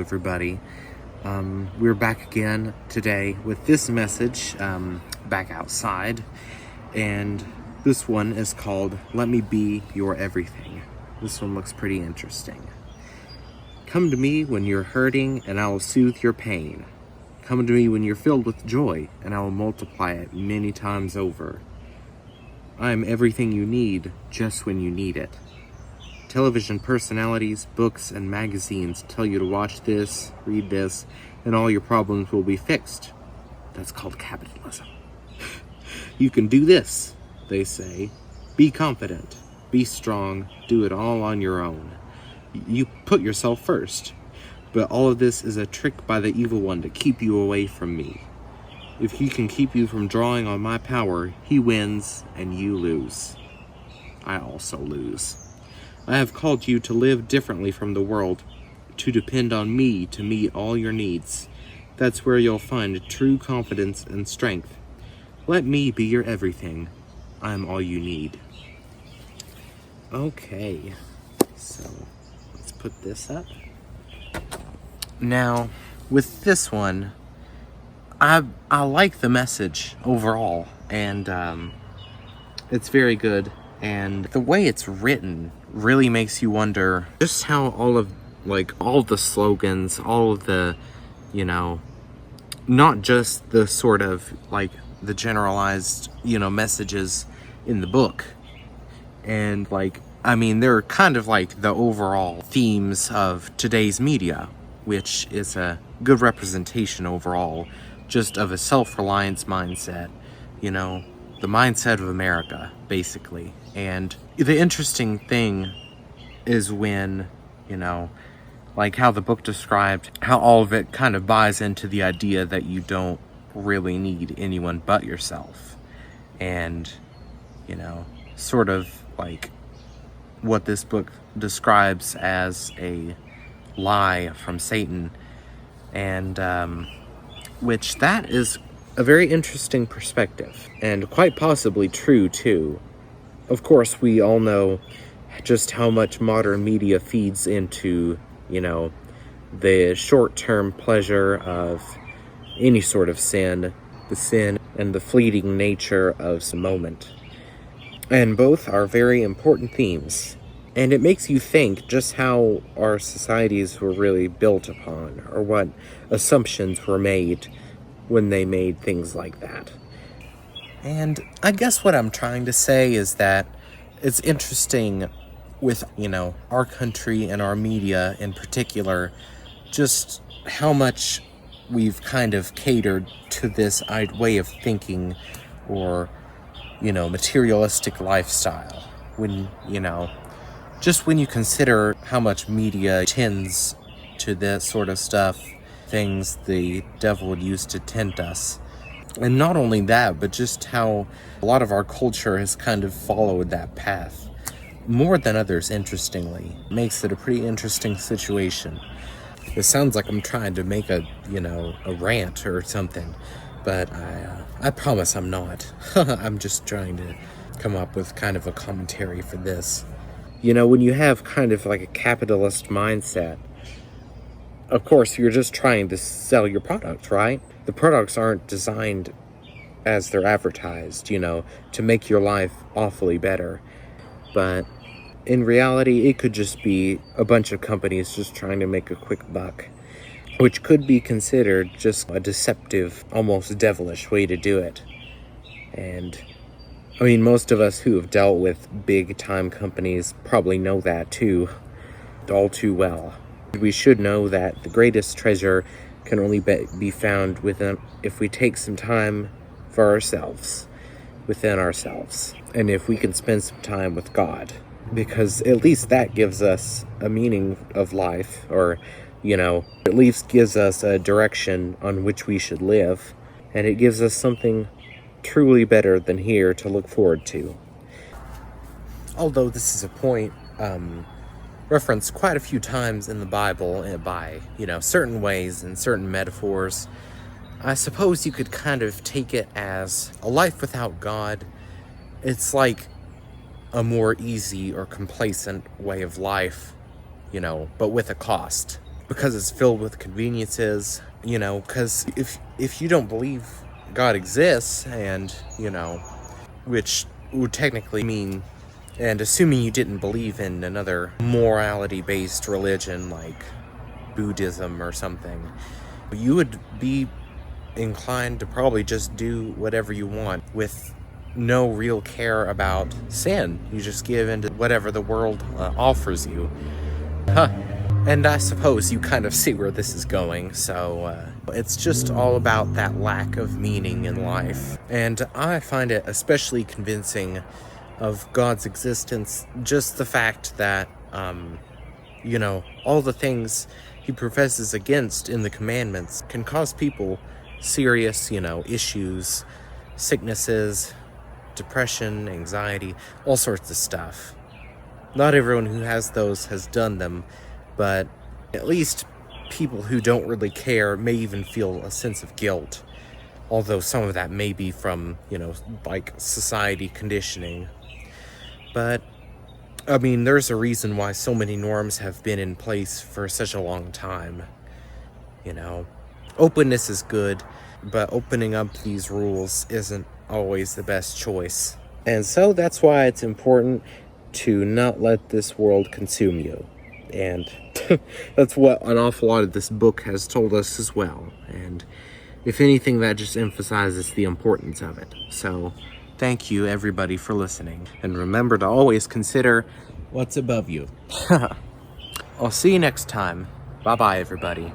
everybody. We're back again today with this message, back outside, and this one is called Let Me Be Your Everything. This one looks pretty interesting. Come to me when you're hurting, and I will soothe your pain. Come to me when you're filled with joy, and I will multiply it many times over. I am everything you need, just when you need it. Television personalities, books, and magazines tell you to watch this, read this, and all your problems will be fixed. That's called capitalism. You can do this, they say. Be confident, be strong, do it all on your own. You put yourself first. But all of this is a trick by the evil one to keep you away from me. If he can keep you from drawing on my power, he wins and you lose. I also lose. I have called you to live differently from the world, to depend on me to meet all your needs. That's where you'll find true confidence and strength. Let me be your everything. I'm all you need. Okay, so let's put this up. Now, with this one, I like the message overall, and it's very good. And the way it's written really makes you wonder just how all the slogans, all of the, not just the sort of the generalized, messages in the book. And they're kind of like the overall themes of today's media, which is a good representation overall just of a self-reliance mindset, the mindset of America, basically. And the interesting thing is when, how the book described how all of it kind of buys into the idea that you don't really need anyone but yourself. And, sort of like what this book describes as a lie from Satan. And, which that is a very interesting perspective, and quite possibly true, too. Of course, we all know just how much modern media feeds into, the short-term pleasure of any sort of sin, the sin and the fleeting nature of some moment. And both are very important themes. And it makes you think just how our societies were really built upon, or what assumptions were made when they made things like that. And I guess what I'm trying to say is that it's interesting with, our country and our media in particular, just how much we've kind of catered to this way of thinking or, materialistic lifestyle. When, just when you consider how much media tends to this sort of stuff, things the devil would use to tempt us. And not only that, but just how a lot of our culture has kind of followed that path. More than others, interestingly. Makes it a pretty interesting situation. It sounds like I'm trying to make a rant or something. But I promise I'm not. I'm just trying to come up with kind of a commentary for this. When you have kind of like a capitalist mindset, of course, you're just trying to sell your product, right? The products aren't designed as they're advertised, to make your life awfully better. But in reality, it could just be a bunch of companies just trying to make a quick buck, which could be considered just a deceptive, almost devilish way to do it. And, most of us who have dealt with big-time companies probably know that too, all too well. We should know that the greatest treasure can only be found within if we take some time for ourselves, within ourselves, and if we can spend some time with God, because at least that gives us a meaning of life, or, at least gives us a direction on which we should live, and it gives us something truly better than here to look forward to. Although this is a point, referenced quite a few times in the Bible by, certain ways and certain metaphors. I suppose you could kind of take it as a life without God. It's like a more easy or complacent way of life, but with a cost. because it's filled with conveniences, you know, because if you don't believe God exists, and, you know, which would technically mean, and assuming you didn't believe in another morality-based religion like Buddhism or something, you would be inclined to probably just do whatever you want with no real care about sin. You just give into whatever the world offers you. Huh. And I suppose you kind of see where this is going, so it's just all about that lack of meaning in life. And I find it especially convincing of God's existence, just the fact that, you know, all the things he professes against in the commandments can cause people serious, you know, issues, sicknesses, depression, anxiety, all sorts of stuff. Not everyone who has those has done them, but at least people who don't really care may even feel a sense of guilt, although some of that may be from, you know, like society conditioning. But I mean, there's a reason why so many norms have been in place for such a long time. You know, openness is good, but opening up these rules isn't always the best choice. And so that's why it's important to not let this world consume you. And that's what an awful lot of this book has told us as well. And if anything, that just emphasizes the importance of it. So thank you, everybody, for listening. And remember to always consider what's above you. I'll see you next time. Bye-bye, everybody.